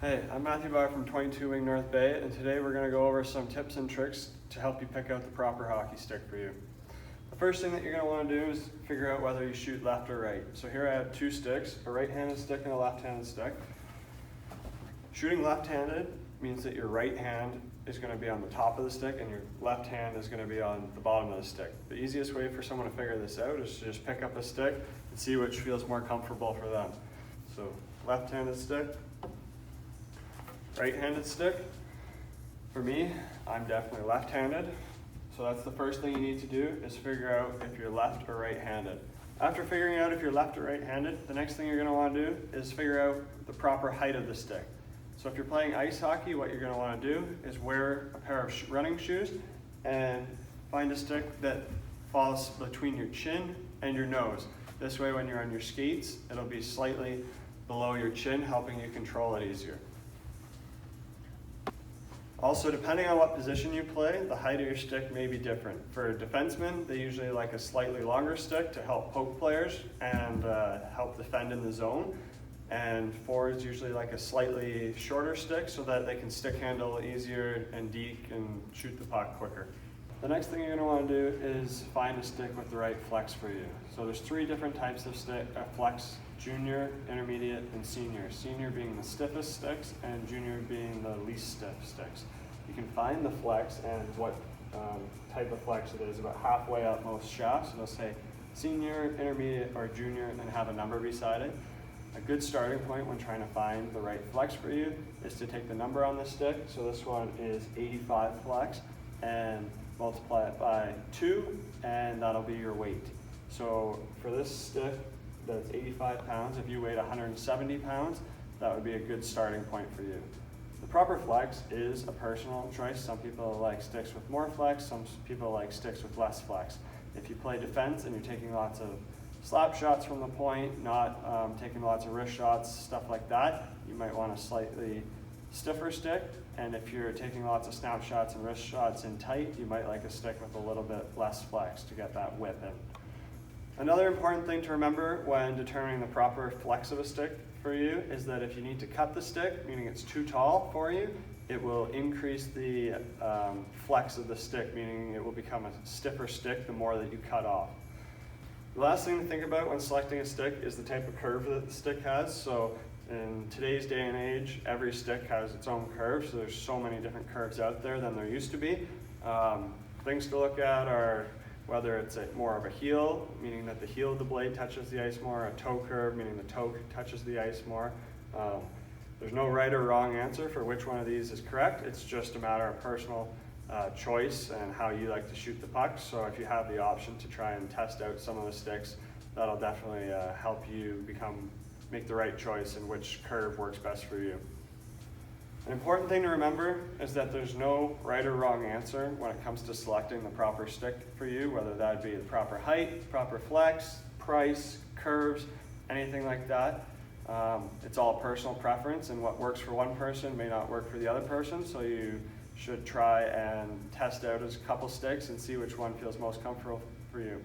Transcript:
Hey, I'm Matthew Barr from 22 Wing North Bay, and today we're going to go over some tips and tricks to help you pick out the proper hockey stick for you. The first thing that you're going to want to do is figure out whether you shoot left or right. So here I have two sticks, a right-handed stick and a left-handed stick. Shooting left-handed means that your right hand is going to be on the top of the stick and your left hand is going to be on the bottom of the stick. The easiest way for someone to figure this out is to just pick up a stick and see which feels more comfortable for them. So left-handed stick, right-handed stick. For me, I'm definitely left-handed. So that's the first thing you need to do is figure out if you're left or right-handed. After figuring out if you're left or right-handed, the next thing you're going to want to do is figure out the proper height of the stick. So if you're playing ice hockey, what you're going to want to do is wear a pair of running shoes and find a stick that falls between your chin and your nose. This way when you're on your skates, it'll be slightly below your chin, helping you control it easier. Also, depending on what position you play, the height of your stick may be different. For defensemen, they usually like a slightly longer stick to help poke players and help defend in the zone. And forwards usually like a slightly shorter stick so that they can stick handle easier and deke and shoot the puck quicker. The next thing you're going to want to do is find a stick with the right flex for you. So there's three different types of flex: junior, intermediate, and senior. Senior being the stiffest sticks and junior being the least stiff sticks. You can find the flex and what type of flex it is about halfway up most shafts. It'll say senior, intermediate, or junior and have a number beside it. A good starting point when trying to find the right flex for you is to take the number on the stick. So this one is 85 flex and multiply it by 2 and that'll be your weight. So for this stick that's 85 pounds, if you weighed 170 pounds, that would be a good starting point for you. The proper flex is a personal choice. Some people like sticks with more flex, some people like sticks with less flex. If you play defense and you're taking lots of slap shots from the point, not taking lots of wrist shots, stuff like that, you might want a slightly stiffer stick. And if you're taking lots of snap shots and wrist shots in tight, you might like a stick with a little bit less flex to get that whip in. Another important thing to remember when determining the proper flex of a stick for you is that if you need to cut the stick, meaning it's too tall for you, it will increase the flex of the stick, meaning it will become a stiffer stick the more that you cut off. The last thing to think about when selecting a stick is the type of curve that the stick has. So in today's day and age, every stick has its own curve, so there's so many different curves out there than there used to be. Things to look at are whether it's more of a heel, meaning that the heel of the blade touches the ice more, a toe curve, meaning the toe touches the ice more. There's no right or wrong answer for which one of these is correct. It's just a matter of personal choice and how you like to shoot the puck. So if you have the option to try and test out some of the sticks, that'll definitely help you make the right choice in which curve works best for you. An important thing to remember is that there's no right or wrong answer when it comes to selecting the proper stick for you, whether that be the proper height, proper flex, price, curves, anything like that. It's all personal preference, and what works for one person may not work for the other person, so you should try and test out a couple sticks and see which one feels most comfortable for you.